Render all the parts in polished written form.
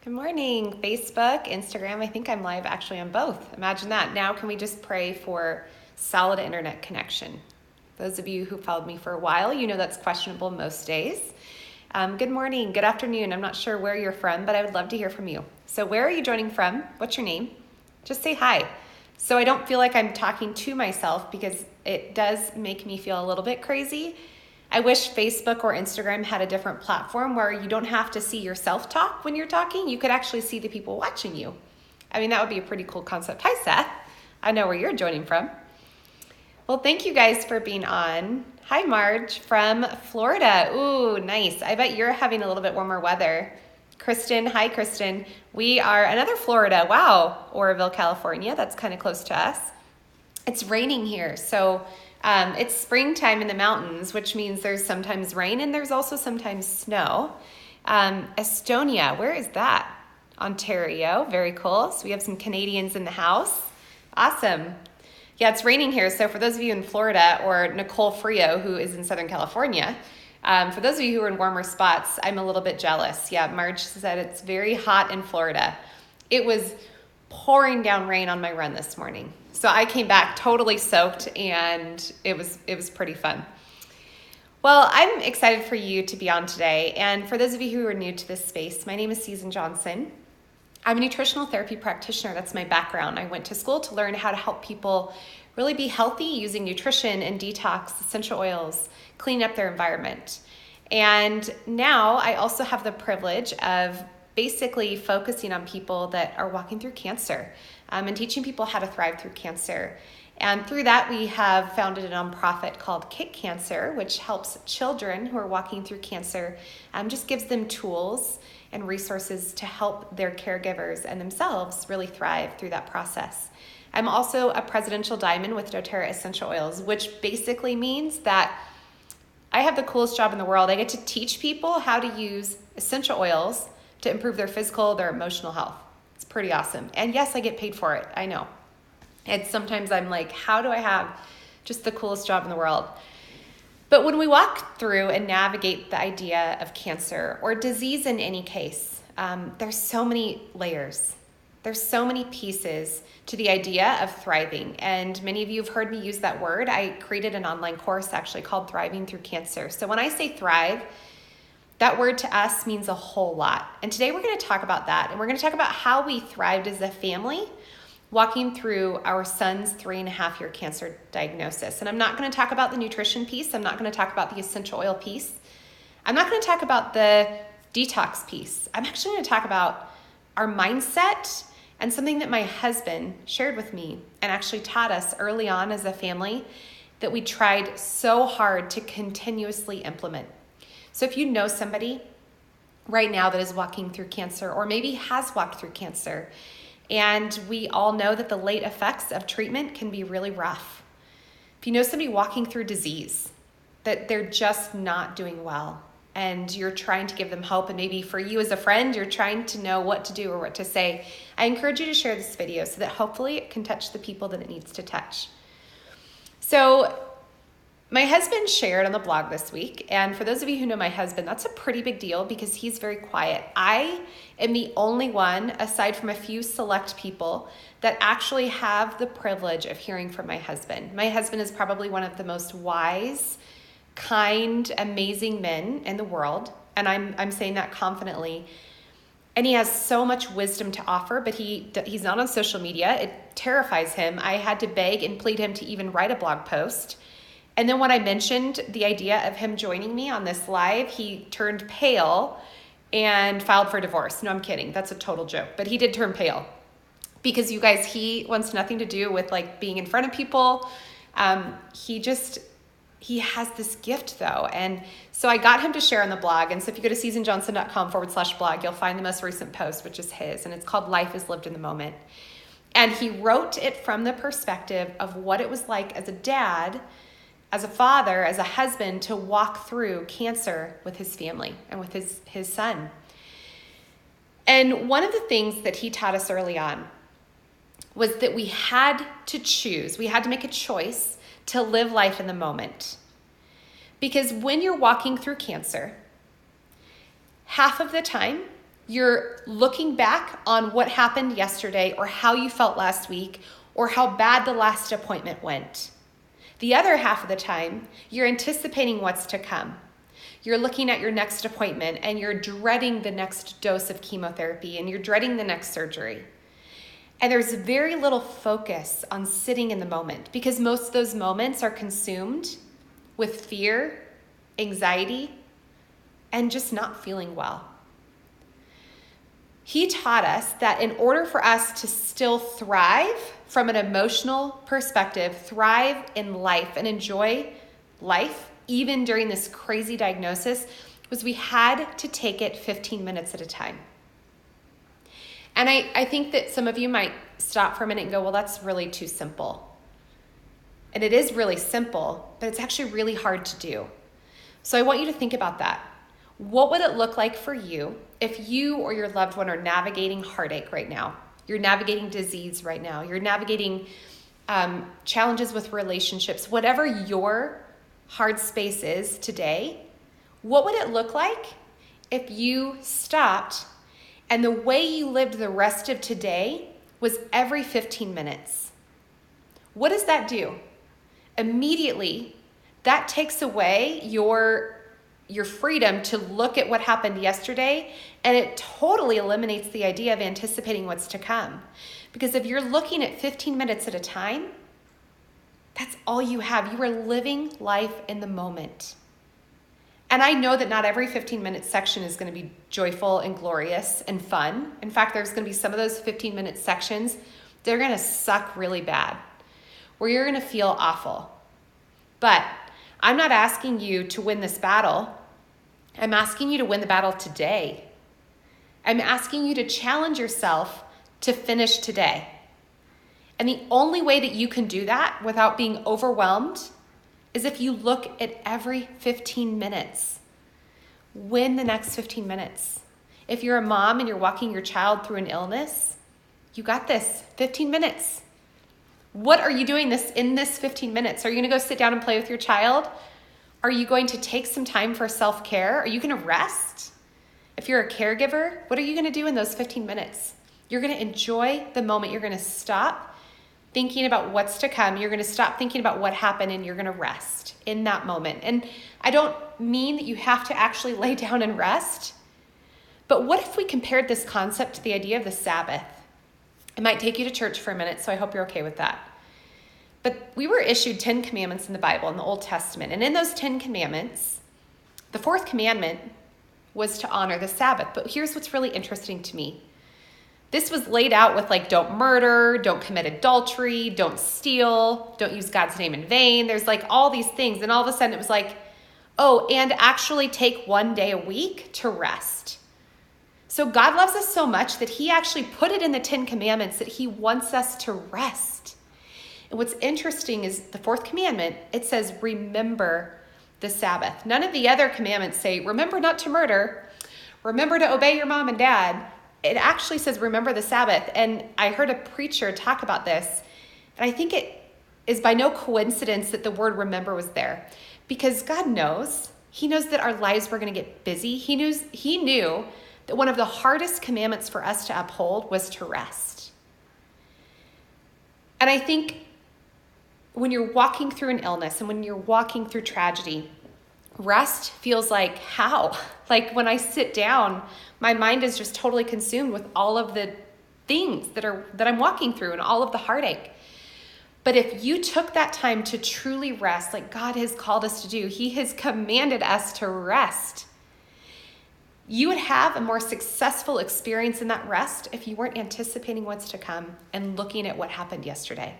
Good morning, Facebook, Instagram. I think I'm live actually on both. Imagine that. Now can we just pray for solid internet connection? Those of you who followed me for a while, you know that's questionable most days. Good morning, good afternoon. I'm not sure where you're from, but I would love to hear from you. So where are you joining from? What's your name? Just say hi. So I don't feel like I'm talking to myself because it does make me feel a little bit crazy. I wish Facebook or Instagram had a different platform where you don't have to see yourself talk when you're talking. You could actually see the people watching you. I mean, that would be a pretty cool concept. Hi, Seth. I know where you're joining from. Well, thank you guys for being on. Hi, Marge from Florida. Ooh, nice. I bet you're having a little bit warmer weather. Kristen, hi, Kristen. We are another Florida. Wow, Oroville, California. That's kind of close to us. It's raining here, so it's springtime in the mountains, which means there's sometimes rain and there's also sometimes snow. Estonia, where is that? Ontario, very cool. So we have some Canadians in the house. Awesome. Yeah, it's raining here. So for those of you in Florida, or Nicole Frio, who is in Southern California, for those of you who are in warmer spots, I'm a little bit jealous. Yeah, Marge said it's very hot in Florida. It was pouring down rain on my run this morning. So I came back totally soaked and it was pretty fun. Well, I'm excited for you to be on today. And for those of you who are new to this space, my name is Susan Johnson. I'm a nutritional therapy practitioner. That's my background. I went to school to learn how to help people really be healthy using nutrition and detox, essential oils, clean up their environment. And now I also have the privilege of basically focusing on people that are walking through cancer and teaching people how to thrive through cancer. And through that, we have founded a nonprofit called Kick Cancer, which helps children who are walking through cancer, just gives them tools and resources to help their caregivers and themselves really thrive through that process. I'm also a presidential diamond with doTERRA Essential Oils, which basically means that I have the coolest job in the world. I get to teach people how to use essential oils to improve their physical, their emotional health. It's pretty awesome. And yes, I get paid for it. I know. And sometimes I'm like, how do I have just the coolest job in the world? But when we walk through and navigate the idea of cancer or disease in any case, there's so many layers. There's so many pieces to the idea of thriving. And many of you have heard me use that word. I created an online course actually called Thriving Through Cancer. So when I say thrive, that word to us means a whole lot. And today we're going to talk about that. And we're going to talk about how we thrived as a family walking through our son's 3.5-year cancer diagnosis. And I'm not going to talk about the nutrition piece. I'm not going to talk about the essential oil piece. I'm not going to talk about the detox piece. I'm actually going to talk about our mindset and something that my husband shared with me and actually taught us early on as a family that we tried so hard to continuously implement. So if you know somebody right now that is walking through cancer or maybe has walked through cancer, and we all know that the late effects of treatment can be really rough. If you know somebody walking through disease, that they're just not doing well, and you're trying to give them hope, and maybe for you as a friend, you're trying to know what to do or what to say, I encourage you to share this video so that hopefully it can touch the people that it needs to touch. So my husband shared on the blog this week, and for those of you who know my husband, that's a pretty big deal because he's very quiet. I am the only one, aside from a few select people, that actually have the privilege of hearing from my husband. My husband is probably one of the most wise, kind, amazing men in the world, and I'm saying that confidently. And he has so much wisdom to offer, but he's not on social media. It terrifies him. I had to beg and plead him to even write a blog post. And then when I mentioned the idea of him joining me on this live, he turned pale and filed for divorce. No, I'm kidding. That's a total joke. But he did turn pale because you guys, he wants nothing to do with like being in front of people. He has this gift though. And so I got him to share on the blog. And so if you go to susanjohnson.com/blog, you'll find the most recent post, which is his. And it's called Life is Lived in the Moment. And he wrote it from the perspective of what it was like as a dad, as a father, as a husband, to walk through cancer with his family and with his son. And one of the things that he taught us early on was that we had to choose, we had to make a choice to live life in the moment. Because when you're walking through cancer, half of the time You're looking back on what happened yesterday or how you felt last week or how bad the last appointment went. The other half of the time, you're anticipating what's to come. You're looking at your next appointment and you're dreading the next dose of chemotherapy and you're dreading the next surgery. And there's very little focus on sitting in the moment because most of those moments are consumed with fear, anxiety, and just not feeling well. He taught us that in order for us to still thrive from an emotional perspective, thrive in life and enjoy life, even during this crazy diagnosis, was we had to take it 15 minutes at a time. And I think that some of you might stop for a minute and go, well, that's really too simple. And it is really simple, but it's actually really hard to do. So I want you to think about that. What would it look like for you if you or your loved one are navigating heartache right now? You're navigating disease right now. You're navigating challenges with relationships. Whatever your hard space is today, what would it look like if you stopped and the way you lived the rest of today was every 15 minutes? What does that do? Immediately, that takes away your freedom to look at what happened yesterday, and it totally eliminates the idea of anticipating what's to come. Because if you're looking at 15 minutes at a time, that's all you have. You are living life in the moment. And I know that not every 15-minute section is going to be joyful and glorious and fun. In fact, there's going to be some of those 15-minute sections that are going to suck really bad, where you're going to feel awful. But I'm not asking you to win this battle. I'm asking you to win the battle today. I'm asking you to challenge yourself to finish today. And the only way that you can do that without being overwhelmed is if you look at every 15 minutes. Win the next 15 minutes. If you're a mom and you're walking your child through an illness, you got this, 15 minutes. What are you doing in this 15 minutes? Are you going to go sit down and play with your child? Are you going to take some time for self-care? Are you going to rest? If you're a caregiver, what are you going to do in those 15 minutes? You're going to enjoy the moment. You're going to stop thinking about what's to come. You're going to stop thinking about what happened and you're going to rest in that moment. And I don't mean that you have to actually lay down and rest, but what if we compared this concept to the idea of the Sabbath? It might take you to church for a minute, so I hope you're okay with that. But we were issued 10 commandments in the Bible, in the Old Testament. And in those 10 commandments, the fourth commandment was to honor the Sabbath. But here's what's really interesting to me. This was laid out with don't murder, don't commit adultery, don't steal, don't use God's name in vain. There's all these things. And all of a sudden it was oh, and actually take one day a week to rest. So God loves us so much that he actually put it in the 10 commandments that he wants us to rest. And what's interesting is the fourth commandment, it says, remember the Sabbath. None of the other commandments say, remember not to murder, remember to obey your mom and dad. It actually says, remember the Sabbath. And I heard a preacher talk about this, and I think it is by no coincidence that the word remember was there, because God knows. He knows that our lives were going to get busy. He knew that one of the hardest commandments for us to uphold was to rest. And I think when you're walking through an illness and when you're walking through tragedy, rest feels like how? When I sit down, my mind is just totally consumed with all of the things that I'm walking through and all of the heartache. But if you took that time to truly rest, like God has called us to do, he has commanded us to rest, you would have a more successful experience in that rest if you weren't anticipating what's to come and looking at what happened yesterday.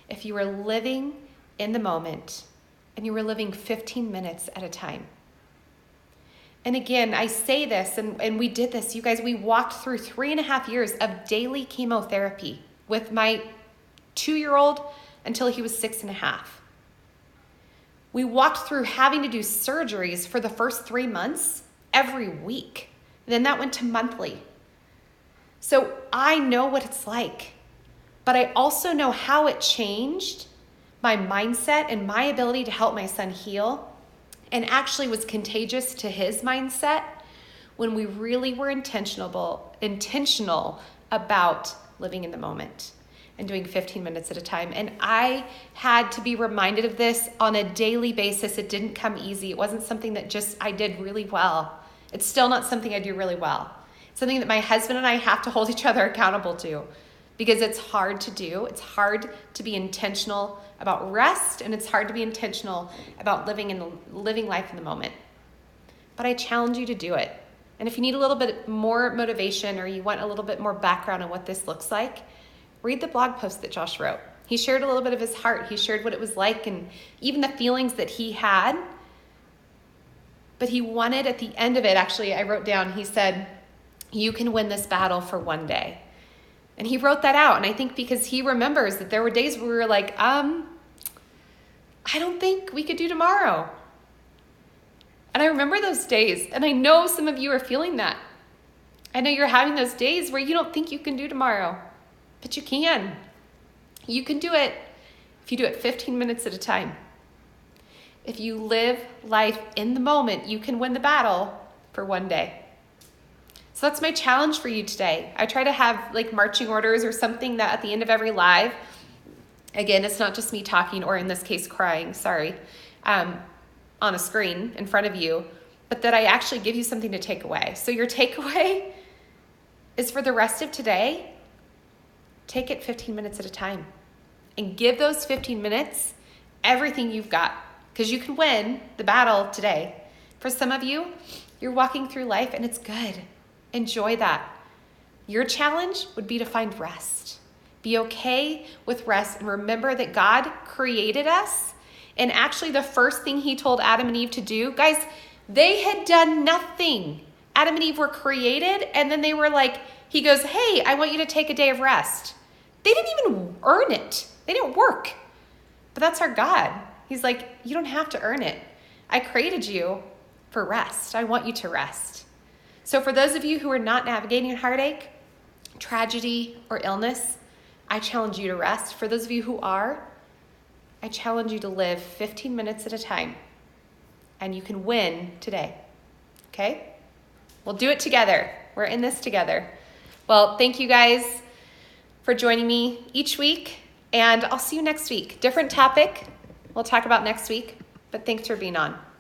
If you were living in the moment and you were living 15 minutes at a time. And again, I say this, and we did this, you guys, we walked through 3.5 years of daily chemotherapy with my 2-year-old until he was 6.5. We walked through having to do surgeries for the first 3 months every week. Then that went to monthly. So I know what it's like, but I also know how it changed my mindset and my ability to help my son heal, and actually was contagious to his mindset when we really were intentional about living in the moment and doing 15 minutes at a time. And I had to be reminded of this on a daily basis. It didn't come easy. It wasn't something that just I did really well. It's still not something I do really well. It's something that my husband and I have to hold each other accountable to, because it's hard to do. It's hard to be intentional about rest, and it's hard to be intentional about living life in the moment. But I challenge you to do it. And if you need a little bit more motivation, or you want a little bit more background on what this looks like, read the blog post that Josh wrote. He shared a little bit of his heart. He shared what it was like and even the feelings that he had. But he wanted, at the end of it, actually, I wrote down, he said, "You can win this battle for one day." And he wrote that out. And I think because he remembers that there were days where we were like, I don't think we could do tomorrow. And I remember those days. And I know some of you are feeling that. I know you're having those days where you don't think you can do tomorrow. But you can. You can do it if you do it 15 minutes at a time. If you live life in the moment, you can win the battle for one day. So that's my challenge for you today. I try to have like marching orders or something that at the end of every live, again, it's not just me talking, or in this case, crying, on a screen in front of you, but that I actually give you something to take away. So your takeaway is for the rest of today, take it 15 minutes at a time and give those 15 minutes everything you've got, because you can win the battle today. For some of you, you're walking through life and it's good. Enjoy that. Your challenge would be to find rest. Be okay with rest, and remember that God created us. And actually the first thing he told Adam and Eve to do, guys, they had done nothing. Adam and Eve were created, and then they were like, he goes, "Hey, I want you to take a day of rest." They didn't even earn it. They didn't work. But that's our God. He's like, you don't have to earn it. I created you for rest. I want you to rest. So for those of you who are not navigating heartache, tragedy, or illness, I challenge you to rest. For those of you who are, I challenge you to live 15 minutes at a time, and you can win today. Okay? We'll do it together. We're in this together. Well, thank you guys for joining me each week, and I'll see you next week. Different topic we'll talk about next week, but thanks for being on.